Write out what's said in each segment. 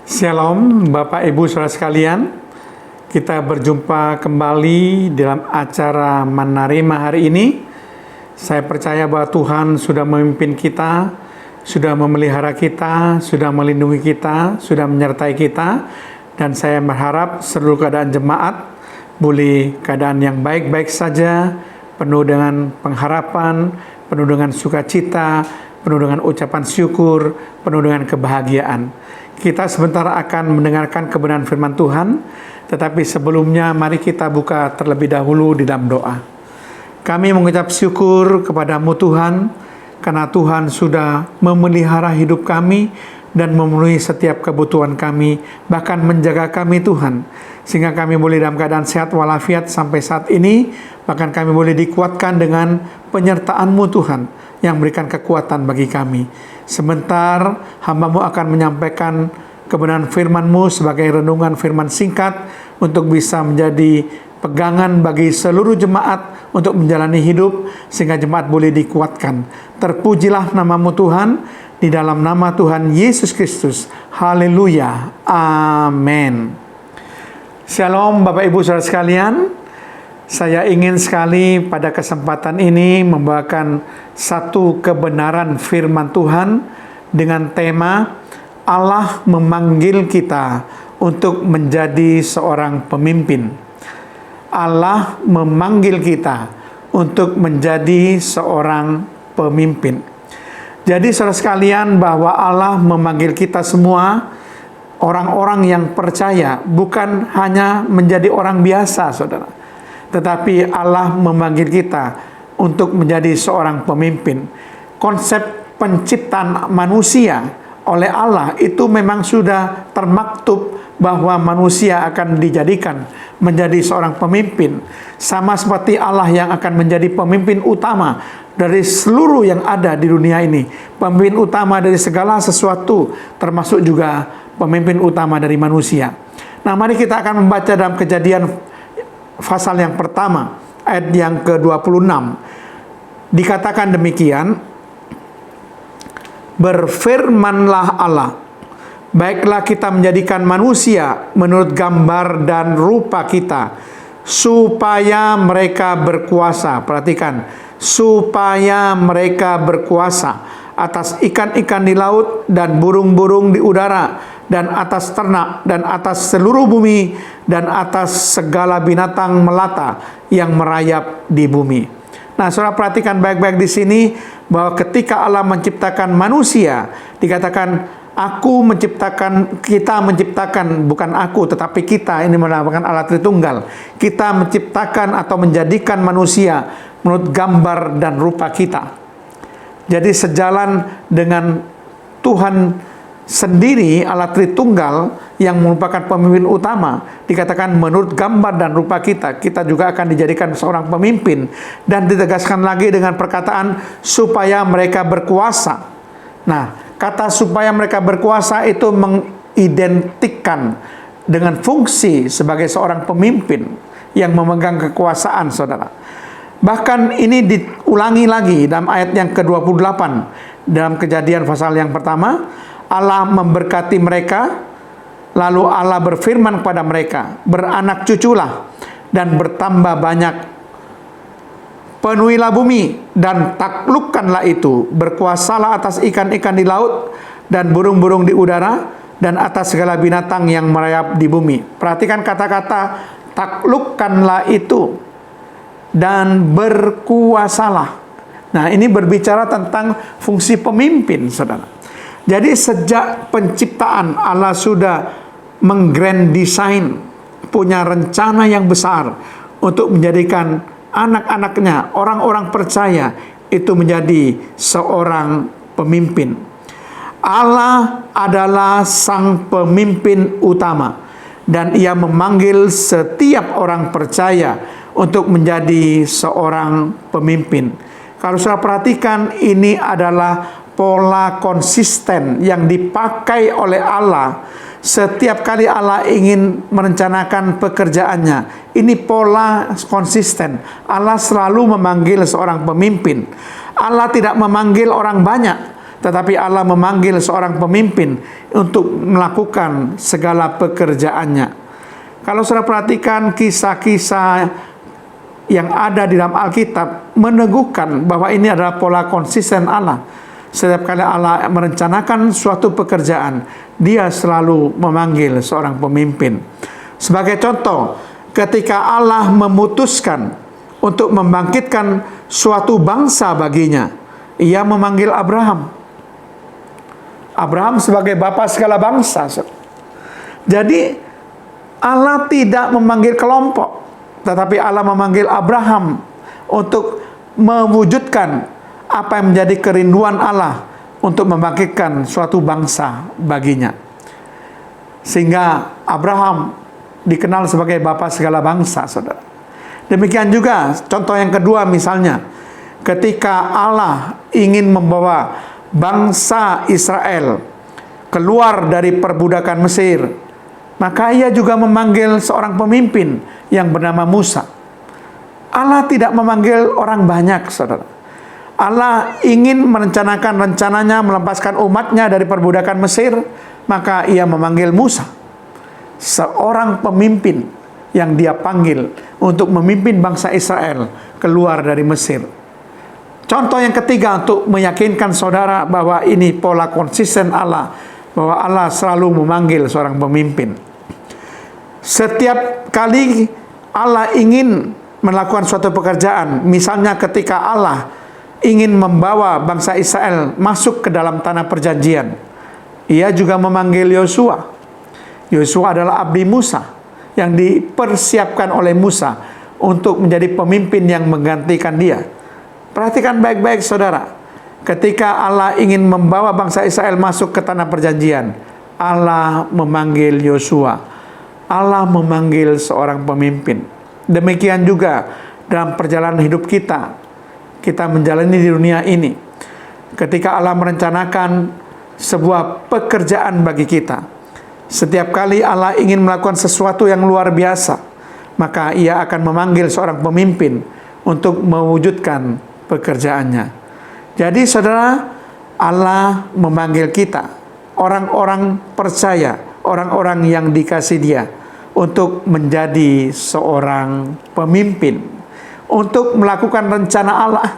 Shalom Bapak Ibu Saudara sekalian. Kita berjumpa kembali dalam acara Manarema hari ini. Saya percaya bahwa Tuhan sudah memimpin kita, sudah memelihara kita, sudah melindungi kita, sudah menyertai kita. Dan saya berharap seluruh keadaan jemaat boleh keadaan yang baik-baik saja, penuh dengan pengharapan, penuh dengan sukacita, penuh dengan ucapan syukur, penuh dengan kebahagiaan. Kita sebentar akan mendengarkan kebenaran firman Tuhan, tetapi sebelumnya mari kita buka terlebih dahulu di dalam doa. Kami mengucap syukur kepadamu Tuhan, karena Tuhan sudah memelihara hidup kami dan memenuhi setiap kebutuhan kami, bahkan menjaga kami Tuhan, sehingga kami boleh dalam keadaan sehat walafiat sampai saat ini, bahkan kami boleh dikuatkan dengan penyertaan-Mu Tuhan, yang memberikan kekuatan bagi kami. Sebentar hamba-Mu akan menyampaikan kebenaran firman-Mu sebagai renungan firman singkat untuk bisa menjadi pegangan bagi seluruh jemaat untuk menjalani hidup sehingga jemaat boleh dikuatkan. Terpujilah nama-Mu Tuhan, di dalam nama Tuhan Yesus Kristus. Haleluya. Amin. Shalom Bapak Ibu Saudara sekalian. Saya ingin sekali pada kesempatan ini membawakan satu kebenaran firman Tuhan dengan tema Allah memanggil kita untuk menjadi seorang pemimpin. Allah memanggil kita untuk menjadi seorang pemimpin. Jadi saudara sekalian, bahwa Allah memanggil kita semua orang-orang yang percaya, bukan hanya menjadi orang biasa, saudara. Tetapi Allah memanggil kita untuk menjadi seorang pemimpin. Konsep penciptaan manusia oleh Allah itu memang sudah termaktub bahwa manusia akan dijadikan menjadi seorang pemimpin. Sama seperti Allah yang akan menjadi pemimpin utama dari seluruh yang ada di dunia ini. Pemimpin utama dari segala sesuatu, termasuk juga pemimpin utama dari manusia. Nah, mari kita akan membaca dalam Kejadian pasal yang pertama, ayat yang ke-26. Dikatakan demikian, berfirmanlah Allah, baiklah kita menjadikan manusia menurut gambar dan rupa kita, supaya mereka berkuasa. Perhatikan, supaya mereka berkuasa atas ikan-ikan di laut dan burung-burung di udara, dan atas ternak, dan atas seluruh bumi, dan atas segala binatang melata yang merayap di bumi. Nah, saudara perhatikan baik-baik di sini bahwa ketika Allah menciptakan manusia, dikatakan aku menciptakan, kita menciptakan, bukan aku tetapi kita, ini merupakan Allah Tritunggal. Kita menciptakan atau menjadikan manusia menurut gambar dan rupa kita. Jadi sejalan dengan Tuhan sendiri, Allah Tritunggal yang merupakan pemimpin utama, dikatakan menurut gambar dan rupa kita, kita juga akan dijadikan seorang pemimpin. Dan ditegaskan lagi dengan perkataan supaya mereka berkuasa. Nah, kata supaya mereka berkuasa itu mengidentikan dengan fungsi sebagai seorang pemimpin yang memegang kekuasaan, saudara. Bahkan ini diulangi lagi dalam ayat yang ke-28 dalam Kejadian pasal yang pertama. Allah memberkati mereka, lalu Allah berfirman kepada mereka, beranak cuculah dan bertambah banyak, penuhilah bumi dan taklukkanlah itu, berkuasalah atas ikan-ikan di laut dan burung-burung di udara, dan atas segala binatang yang merayap di bumi. Perhatikan kata-kata taklukkanlah itu dan berkuasalah. Nah, ini berbicara tentang fungsi pemimpin, saudara. Jadi sejak penciptaan Allah sudah menggrand design, punya rencana yang besar untuk menjadikan anak-anaknya, orang-orang percaya itu menjadi seorang pemimpin. Allah adalah sang pemimpin utama, dan Ia memanggil setiap orang percaya untuk menjadi seorang pemimpin. Kalau saya perhatikan, ini adalah pola konsisten yang dipakai oleh Allah setiap kali Allah ingin merencanakan pekerjaannya. Ini pola konsisten. Allah selalu memanggil seorang pemimpin. Allah tidak memanggil orang banyak, tetapi Allah memanggil seorang pemimpin untuk melakukan segala pekerjaannya. Kalau saudara perhatikan kisah-kisah yang ada di dalam Alkitab meneguhkan bahwa ini adalah pola konsisten Allah. Setiap kali Allah merencanakan suatu pekerjaan, Dia selalu memanggil seorang pemimpin. Sebagai contoh, ketika Allah memutuskan untuk membangkitkan suatu bangsa baginya, Ia memanggil Abraham. Abraham sebagai bapa segala bangsa. Jadi Allah tidak memanggil kelompok, tetapi Allah memanggil Abraham untuk mewujudkan apa yang menjadi kerinduan Allah untuk membangkitkan suatu bangsa baginya. Sehingga Abraham dikenal sebagai bapa segala bangsa, saudara. Demikian juga contoh yang kedua, misalnya ketika Allah ingin membawa bangsa Israel keluar dari perbudakan Mesir, maka Ia juga memanggil seorang pemimpin yang bernama Musa. Allah tidak memanggil orang banyak, saudara. Allah ingin merencanakan rencananya melepaskan umatnya dari perbudakan Mesir, maka Ia memanggil Musa, seorang pemimpin yang Dia panggil untuk memimpin bangsa Israel keluar dari Mesir. Contoh yang ketiga untuk meyakinkan saudara bahwa ini pola konsisten Allah, bahwa Allah selalu memanggil seorang pemimpin. Setiap kali Allah ingin melakukan suatu pekerjaan, misalnya ketika Allah ingin membawa bangsa Israel masuk ke dalam tanah perjanjian, Ia juga memanggil Yosua. Yosua adalah abdi Musa yang dipersiapkan oleh Musa untuk menjadi pemimpin yang menggantikan dia. Perhatikan baik-baik, saudara. Ketika Allah ingin membawa bangsa Israel masuk ke tanah perjanjian, Allah memanggil Yosua. Allah memanggil seorang pemimpin. Demikian juga dalam perjalanan hidup kita menjalani di dunia ini. Ketika Allah merencanakan sebuah pekerjaan bagi kita, setiap kali Allah ingin melakukan sesuatu yang luar biasa, maka Ia akan memanggil seorang pemimpin untuk mewujudkan pekerjaannya. Jadi saudara, Allah memanggil kita, orang-orang percaya, orang-orang yang dikasih Dia, untuk menjadi seorang pemimpin, untuk melakukan rencana Allah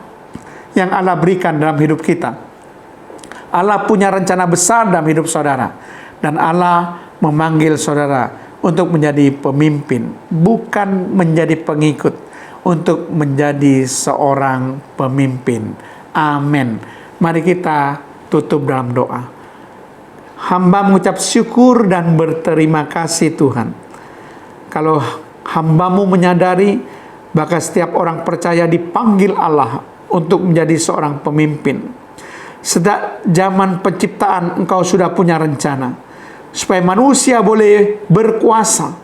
yang Allah berikan dalam hidup kita. Allah punya rencana besar dalam hidup saudara, dan Allah memanggil saudara untuk menjadi pemimpin, bukan menjadi pengikut, untuk menjadi seorang pemimpin. Amin. Mari kita tutup dalam doa. Hamba mengucap syukur dan berterima kasih Tuhan, kalau hamba-Mu menyadari bahwa setiap orang percaya dipanggil Allah untuk menjadi seorang pemimpin. Sejak zaman penciptaan Engkau sudah punya rencana supaya manusia boleh berkuasa,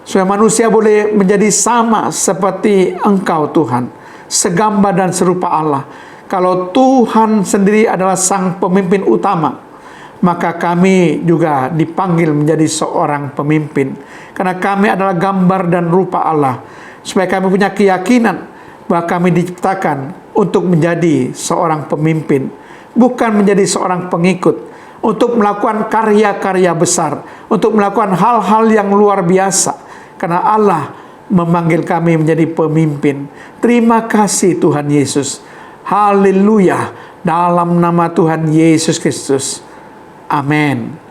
supaya manusia boleh menjadi sama seperti Engkau Tuhan, segambar dan serupa Allah. Kalau Tuhan sendiri adalah sang pemimpin utama, maka kami juga dipanggil menjadi seorang pemimpin, karena kami adalah gambar dan rupa Allah, supaya kami punya keyakinan bahwa kami diciptakan untuk menjadi seorang pemimpin, bukan menjadi seorang pengikut, untuk melakukan karya-karya besar, untuk melakukan hal-hal yang luar biasa, karena Allah memanggil kami menjadi pemimpin. Terima kasih Tuhan Yesus. Haleluya. Dalam nama Tuhan Yesus Kristus. Amin.